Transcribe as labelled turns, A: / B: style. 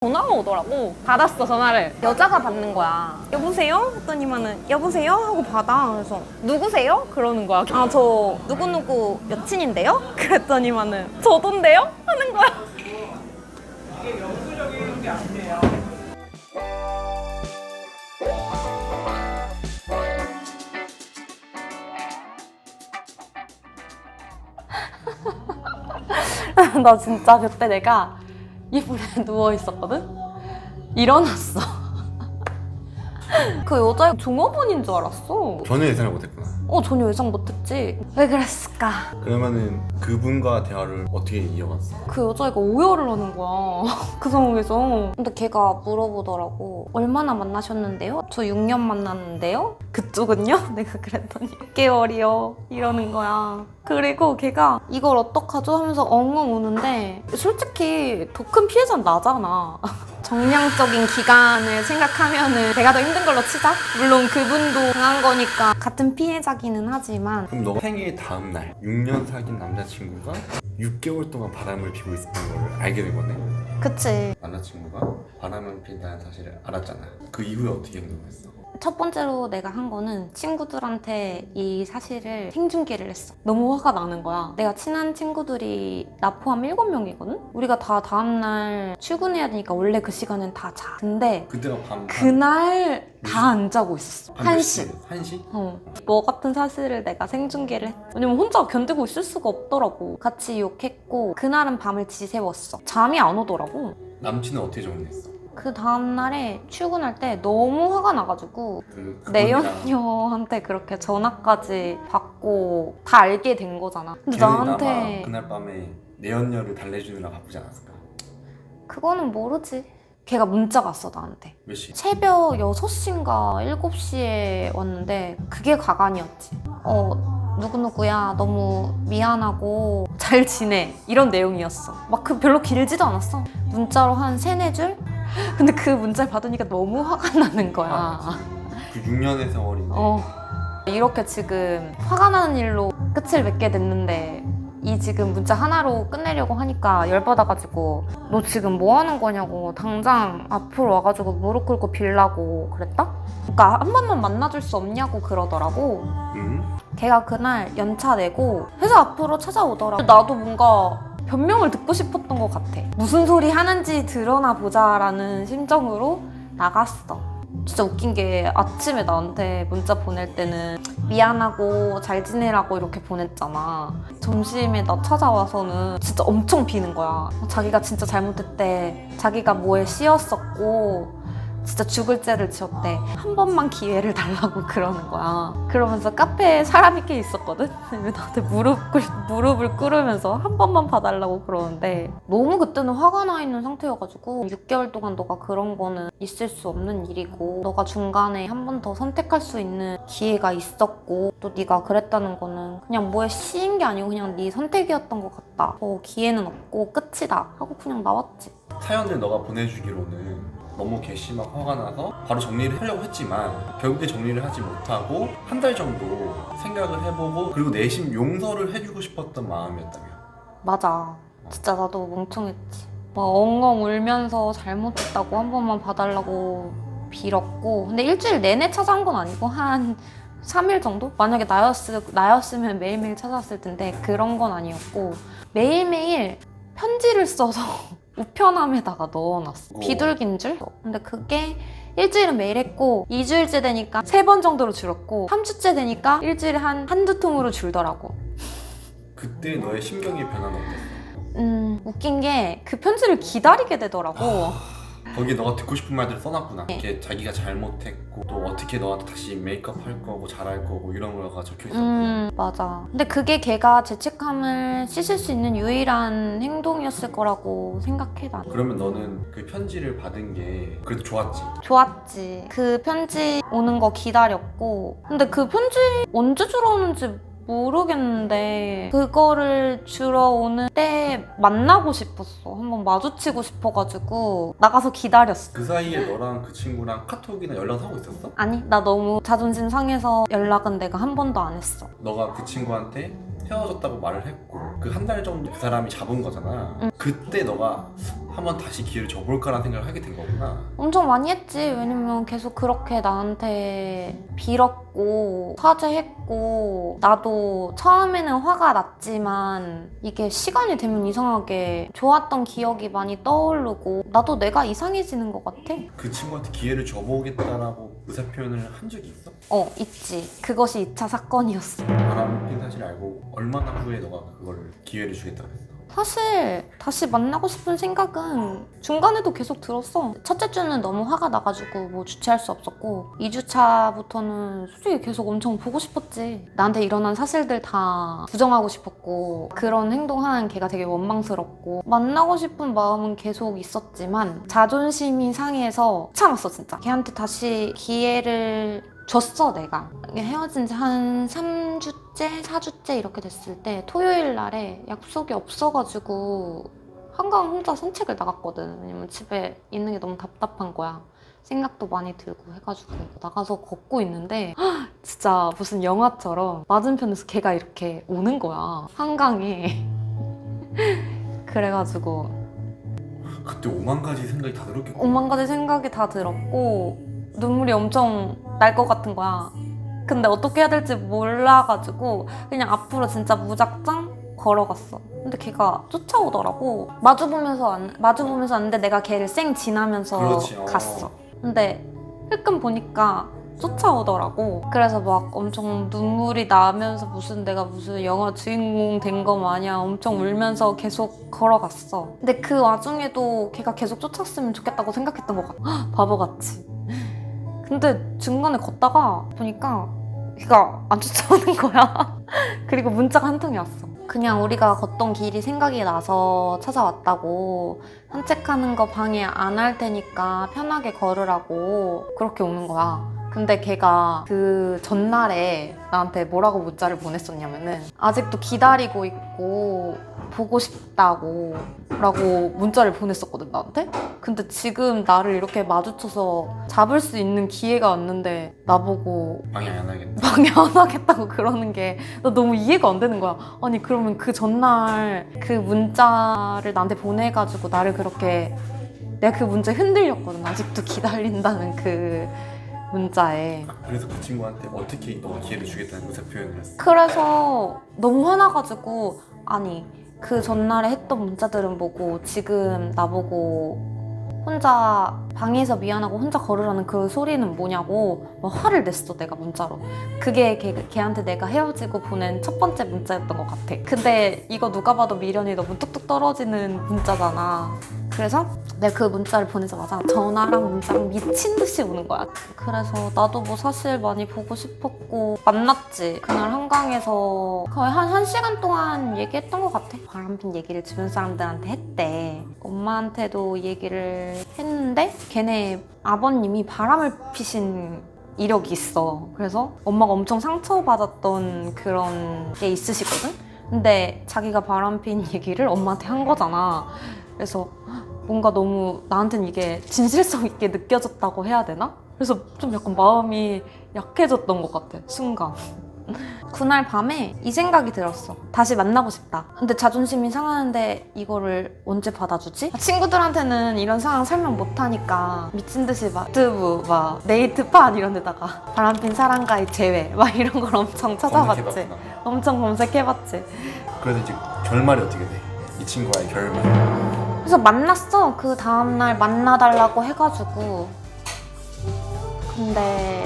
A: 전화가 오더라고. 받았어, 전화를. 여자가 받는 거야. 여보세요? 했더니만은 여보세요? 하고 받아. 그래서 누구세요? 그러는 거야. 아, 저 누구누구 여친인데요? 그랬더니만은 저던데요? 하는 거야.
B: 이게 영수적인 게 아니에요.
A: 나 진짜 그때 내가 이불에 누워 있었거든? 일어났어. 그 여자애 종업원인 줄 알았어.
C: 전혀 예상을 못했구나.
A: 전혀 예상 못했지. 왜 그랬을까?
C: 그러면은 그분과 대화를 어떻게 이어갔어?
A: 그 여자애가 오열을 하는 거야. 그 상황에서. 근데 걔가 물어보더라고. 얼마나 만나셨는데요? 저 6년 만났는데요? 그쪽은요? 내가 그랬더니 6개월이요. 이러는 거야. 그리고 걔가 이걸 어떡하죠? 하면서 엉엉 우는데 솔직히 더 큰 피해자는 나잖아. 정량적인 기간을 생각하면은 내가 더 힘든 걸로 치자. 물론 그분도 당한 거니까 같은 피해자기는 하지만
C: 그럼 너가 생일 다음 날 6년 사귄 남자친구가 6개월 동안 바람을 피고 있었던 걸 알게 된 거네?
A: 그치.
C: 남자친구가 바람을 핀다는 사실을 알았잖아. 그 이후에 어떻게 행동했어?
A: 첫 번째로 내가 한 거는 친구들한테 이 사실을 생중계를 했어. 너무 화가 나는 거야. 내가 친한 친구들이 나 포함 7명이거든? 우리가 다 다음날 출근해야 되니까 원래 그 시간은 다 자. 근데
C: 그때가 밤
A: 그날 다 안 자고 있었어.
C: 밤 몇
A: 1시.
C: 시? 1시?
A: 너 같은 사실을 내가 생중계를 했. 왜냐면 혼자 견디고 있을 수가 없더라고. 같이 욕했고 그날은 밤을 지새웠어. 잠이 안 오더라고.
C: 남친은 어떻게 정리했어?
A: 그 다음날에 출근할 때 너무 화가 나가지고
C: 그분이랑
A: 내연녀한테 그렇게 전화까지 받고 다 알게 된 거잖아. 근데
C: 걔는
A: 나한테
C: 아마 그날 밤에 내연녀를 달래주느라 바쁘지 않았을까?
A: 그거는 모르지. 걔가 문자가 왔어 나한테.
C: 몇 시?
A: 새벽 6시인가 7시에 왔는데 그게 가관이었지. 누구누구야 너무 미안하고 잘 지내 이런 내용이었어. 막 그 별로 길지도 않았어. 문자로 한 3-4줄? 근데 그 문자를 받으니까 너무 화가 나는 거야.
C: 그 6년의 세월인데
A: 이렇게 지금 화가 나는 일로 끝을 맺게 됐는데 이 지금 문자 하나로 끝내려고 하니까 열받아가지고 너 지금 뭐 하는 거냐고 당장 앞으로 와가지고 무릎 꿇고 빌라고 그랬다? 그러니까 한 번만 만나줄 수 없냐고 그러더라고.
C: 응?
A: 걔가 그날 연차 내고 회사 앞으로 찾아오더라고. 나도 뭔가 변명을 듣고 싶었던 것 같아. 무슨 소리 하는지 드러나 보자라는 심정으로 나갔어. 진짜 웃긴 게 아침에 나한테 문자 보낼 때는 미안하고 잘 지내라고 이렇게 보냈잖아. 점심에 나 찾아와서는 진짜 엄청 비는 거야. 자기가 진짜 잘못했대. 자기가 뭐에 씌었었고 진짜 죽을 죄를 지었대. 한 번만 기회를 달라고 그러는 거야. 그러면서 카페에 사람이 꽤 있었거든? 왜 나한테 무릎을 꿇으면서 한 번만 봐달라고 그러는데 너무 그때는 화가 나 있는 상태여가지고 6개월 동안 너가 그런 거는 있을 수 없는 일이고 너가 중간에 한 번 더 선택할 수 있는 기회가 있었고 또 네가 그랬다는 거는 그냥 뭐에 씌인 게 아니고 그냥 네 선택이었던 것 같다. 기회는 없고 끝이다 하고 그냥 나왔지.
C: 사연을 너가 보내주기로는 너무 괘씸하고 화가 나서 바로 정리를 하려고 했지만 결국에 정리를 하지 못하고 한 달 정도 생각을 해보고 그리고 내심 용서를 해주고 싶었던 마음이었다며.
A: 맞아. 진짜 나도 멍청했지. 막 엉엉 울면서 잘못했다고 한 번만 봐달라고 빌었고 근데 일주일 내내 찾아온 건 아니고 한 3일 정도? 만약에 나였으면 매일매일 찾아왔을 텐데 그런 건 아니었고 매일매일 편지를 써서 우편함에다가 넣어놨어. 비둘기인 줄? 근데 그게 일주일은 매일 했고 2주일째 되니까 3번 정도로 줄었고 3주째 되니까 일주일에 한두 통으로 줄더라고.
C: 그때 너의 심경의 변화는 어땠어?
A: 웃긴 게 그 편지를 기다리게 되더라고.
C: 거기에 너가 듣고 싶은 말들을 써놨구나. 이렇게 자기가 잘못했고 또 어떻게 너한테 다시 메이크업 할 거고 잘할 거고 이런 거가 적혀있었고.
A: 맞아. 근데 그게 걔가 죄책감을 씻을 수 있는 유일한 행동이었을 거라고 생각해 난.
C: 그러면 너는 그 편지를 받은 게 그래도 좋았지?
A: 좋았지. 그 편지 오는 거 기다렸고 근데 그 편지 언제 주러 오는지 모르겠는데 그거를 주러 오는 때 만나고 싶었어. 한번 마주치고 싶어가지고 나가서 기다렸어.
C: 그 사이에 너랑 그 친구랑 카톡이나 연락하고 있었어?
A: 아니 나 너무 자존심 상해서 연락은 내가 한 번도 안 했어.
C: 너가 그 친구한테 헤어졌다고 말을 했고 그 한 달 정도 그 사람이 잡은 거잖아. 그때 너가 한번 다시 기회를 줘볼까라는 생각을 하게 된 거구나.
A: 엄청 많이 했지. 왜냐면 계속 그렇게 나한테 빌었고 사죄했고 나도 처음에는 화가 났지만 이게 시간이 되면 이상하게 좋았던 기억이 많이 떠오르고 나도 내가 이상해지는 것 같아.
C: 그 친구한테 기회를 줘보겠다라고 의사 표현을 한 적이 있어?
A: 있지. 그것이 2차 사건이었어.
C: 바람을 핀 사실 알고 얼마나 후에 너가 그걸 기회를 주겠다고 했어?
A: 사실 다시 만나고 싶은 생각은 중간에도 계속 들었어. 첫째 주는 너무 화가 나가지고 뭐 주체할 수 없었고 2주차부터는 솔직히 계속 엄청 보고 싶었지. 나한테 일어난 사실들 다 부정하고 싶었고 그런 행동하는 걔가 되게 원망스럽고 만나고 싶은 마음은 계속 있었지만 자존심이 상해서 참았어 진짜. 걔한테 다시 기회를 줬어 내가. 헤어진 지 한 3주째, 4주째 이렇게 됐을 때 토요일 날에 약속이 없어가지고 한강 혼자 산책을 나갔거든. 왜냐면 집에 있는 게 너무 답답한 거야. 생각도 많이 들고 해가지고 나가서 걷고 있는데 진짜 무슨 영화처럼 맞은편에서 걔가 이렇게 오는 거야. 한강에. 그래가지고
C: 그때 5만 가지 생각이 다 들었겠고.
A: 5만 가지 생각이 다 들었고 눈물이 엄청 날 것 같은 거야. 근데 어떻게 해야 될지 몰라가지고 그냥 앞으로 진짜 무작정 걸어갔어. 근데 걔가 쫓아오더라고. 마주보면서 왔는데 내가 걔를 쌩 지나면서
C: 그렇지,
A: 갔어. 근데 힐끔 보니까 쫓아오더라고. 그래서 막 엄청 눈물이 나면서 내가 무슨 영화 주인공 된 거 마냥 엄청 울면서 계속 걸어갔어. 근데 그 와중에도 걔가 계속 쫓았으면 좋겠다고 생각했던 것 같아. 바보같이. 근데 중간에 걷다가 보니까 걔가 안 쫓아오는 거야. 그리고 문자가 한 통이 왔어. 그냥 우리가 걷던 길이 생각이 나서 찾아왔다고, 산책하는 거 방해 안 할 테니까 편하게 걸으라고 그렇게 오는 거야. 근데 걔가 그 전날에 나한테 뭐라고 문자를 보냈었냐면은 아직도 기다리고 있고 보고 싶다고 라고 문자를 보냈었거든 나한테. 근데 지금 나를 이렇게 마주쳐서 잡을 수 있는 기회가 왔는데 나보고
C: 방해 안 하겠다.
A: 방해 안 하겠다고 그러는 게 나 너무 이해가 안 되는 거야. 아니 그러면 그 전날 그 문자를 나한테 보내가지고 나를 그렇게, 내가 그 문자에 흔들렸거든. 아직도 기다린다는 그 문자에.
C: 그래서 그 친구한테 어떻게 너가 기회를 주겠다는 의사 표현을 했어?
A: 그래서 너무 화나가지고, 아니 그 전날에 했던 문자들은 뭐고 지금 나보고 혼자 방에서 미안하고 혼자 걸으라는 그 소리는 뭐냐고 막 화를 냈어 내가 문자로. 그게 걔한테 내가 헤어지고 보낸 첫 번째 문자였던 것 같아. 근데 이거 누가 봐도 미련이 너무 뚝뚝 떨어지는 문자잖아. 그래서 내가 그 문자를 보내자마자 전화랑 문자랑 미친 듯이 오는 거야. 그래서 나도 뭐 사실 많이 보고 싶었고 만났지. 그날 한강에서 거의 한 1시간 동안 얘기했던 것 같아. 바람핀 얘기를 주변 사람들한테 했대. 엄마한테도 얘기를 했는데 걔네 아버님이 바람을 피신 이력이 있어. 그래서 엄마가 엄청 상처받았던 그런 게 있으시거든? 근데 자기가 바람핀 얘기를 엄마한테 한 거잖아. 그래서 뭔가 너무 나한테는 이게 진실성 있게 느껴졌다고 해야 되나? 그래서 좀 약간 마음이 약해졌던 것 같아, 순간. 그날 밤에 이 생각이 들었어. 다시 만나고 싶다. 근데 자존심이 상하는데 이거를 언제 받아주지? 친구들한테는 이런 상황 설명 못하니까 미친 듯이 막 유튜브, 막 네이트판 이런 데다가 바람핀 사랑과의 재회 막 이런 걸 엄청 찾아봤지.
C: 검색해봤구나.
A: 엄청 검색해봤지.
C: 그래서 이제 결말이 어떻게 돼? 이 친구와의 결말.
A: 그래서 만났어. 그 다음날 만나달라고 해가지고. 근데